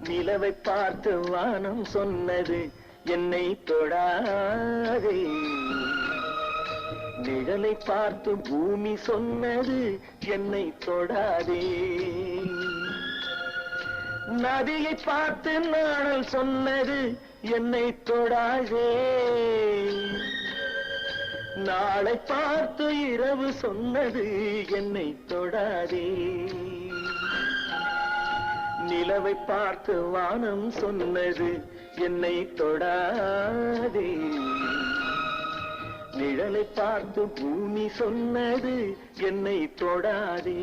நிலவை பார்த்து வானம் சொன்னது என்னை தொடாதே. நிழலை பார்த்து பூமி சொன்னது என்னை தொடாதே. நதியை பார்த்து நாணல் சொன்னது என்னை தொடாதே. நாளை பார்த்து இரவு சொன்னது என்னை தொடாதே. நிலவை பார்த்து வானம் சொன்னது என்னை தொடாதே. நிழலை பார்த்து பூமி சொன்னது என்னை தொடாதே.